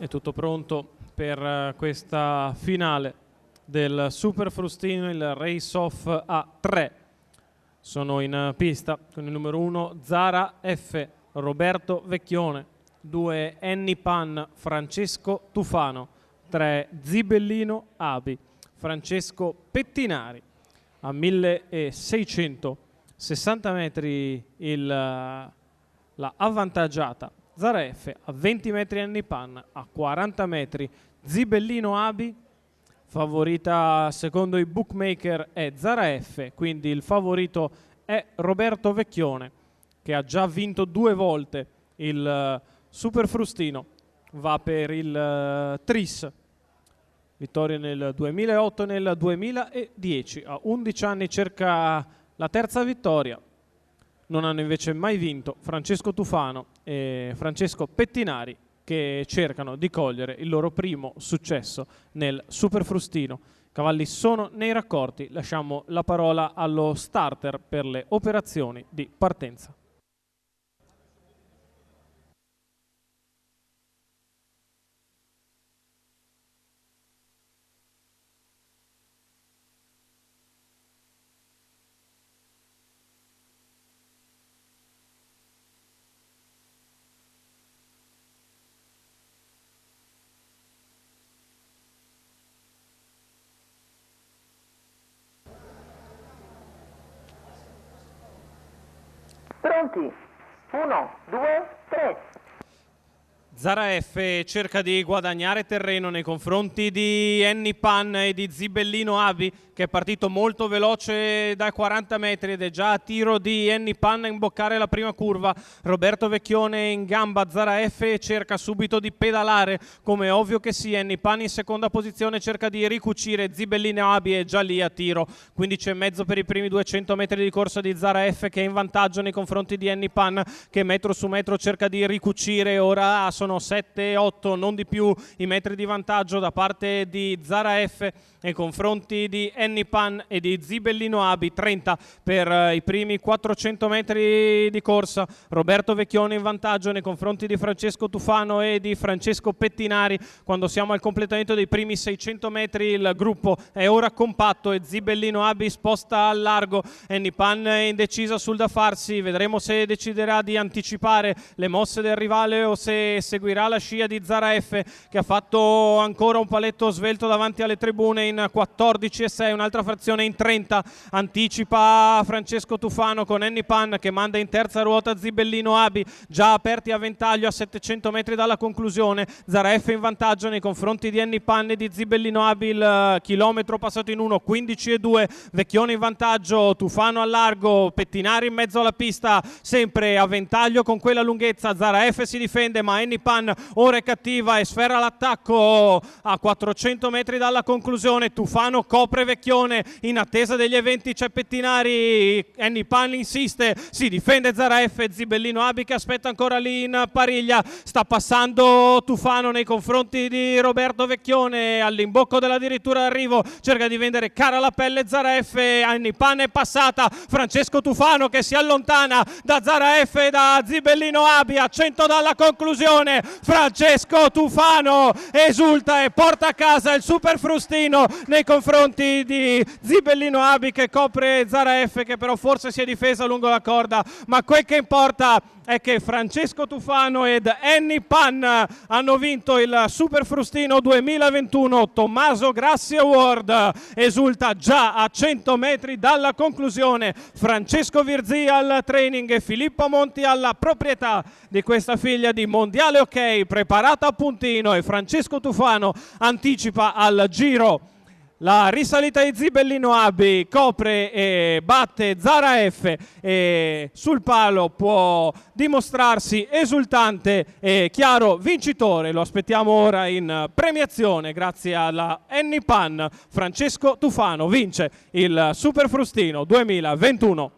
È tutto pronto per questa finale del Super Frustino, il Race Off A3. Sono in pista con il numero 1 Zara F, Roberto Vecchione, 2 Annie Pan, Francesco Tufano, 3 Zibellino Abi, Francesco Pettinari. A 1660 metri la avvantaggiata Zara F, a 20 metri Annie Pan, a 40 metri Zibellino Abi. Favorita secondo i bookmaker è Zara F, quindi il favorito è Roberto Vecchione, che ha già vinto 2 volte il Super Frustino, va per il Tris, vittoria nel 2008 e nel 2010, a 11 anni cerca la terza vittoria. Non hanno invece mai vinto Francesco Tufano e Francesco Pettinari, che cercano di cogliere il loro primo successo nel Super Frustino. I cavalli sono nei raccordi, lasciamo la parola allo starter per le operazioni di partenza. Pronti? 1, 2, 3. Zara F cerca di guadagnare terreno nei confronti di Annie Pan e di Zibellino Abi, che è partito molto veloce dai 40 metri ed è già a tiro di Annie Pan a imboccare la prima curva. Roberto Vecchione in gamba, Zara F cerca subito di pedalare, come ovvio che sia. Annie Pan in seconda posizione cerca di ricucire, Zibellino Abi è già lì a tiro, 15,5 per i primi 200 metri di corsa di Zara F, che è in vantaggio nei confronti di Annie Pan, che metro su metro cerca di ricucire. Ora sono 7-8, non di più, i metri di vantaggio da parte di Zara F nei confronti di Annie Pan e di Zibellino Abi. 30 per i primi 400 metri di corsa. Roberto Vecchione in vantaggio nei confronti di Francesco Tufano e di Francesco Pettinari. Quando siamo al completamento dei primi 600 metri il gruppo è ora compatto e Zibellino Abi sposta al largo. Annie Pan è indecisa sul da farsi, vedremo se deciderà di anticipare le mosse del rivale o se seguirà la scia di Zara F, che ha fatto ancora un paletto svelto davanti alle tribune in 14,6, un'altra frazione in 30, anticipa Francesco Tufano con Annie Pan che manda in terza ruota Zibellino Abi, già aperti a ventaglio a 700 metri dalla conclusione. Zara F in vantaggio nei confronti di Annie Pan e di Zibellino Abi, il chilometro passato in 1, 15,2, Vecchione in vantaggio, Tufano al largo, Pettinari in mezzo alla pista, sempre a ventaglio con quella lunghezza. Zara F si difende, ma Annie Pan ora è cattiva e sferra l'attacco a 400 metri dalla conclusione. Tufano copre Vecchione, in attesa degli eventi c'è Pettinari, Annie Pan insiste, si difende Zara F, Zibellino Abi che aspetta ancora lì in pariglia. Sta passando Tufano nei confronti di Roberto Vecchione, all'imbocco dell'addirittura d'arrivo cerca di vendere cara la pelle Zara F. Annie Pan è passata, Francesco Tufano che si allontana da Zara F e da Zibellino Abi a 100 dalla conclusione. Francesco Tufano esulta e porta a casa il Super Frustino nei confronti di Zibellino Abi, che copre Zara F, che però forse si è difesa lungo la corda, ma quel che importa è che Francesco Tufano ed Annie Pan hanno vinto il Super Frustino 2021 Tommaso Grassi Award. Esulta già a 100 metri dalla conclusione Francesco Virzì al training e Filippo Monti alla proprietà di questa figlia di Mondiale Ok, preparata a puntino, e Francesco Tufano anticipa al giro. La risalita di Zibellino Abi copre e batte Zara F e sul palo può dimostrarsi esultante e chiaro vincitore. Lo aspettiamo ora in premiazione grazie alla Annie Pan. Francesco Tufano vince il Super Frustino 2021.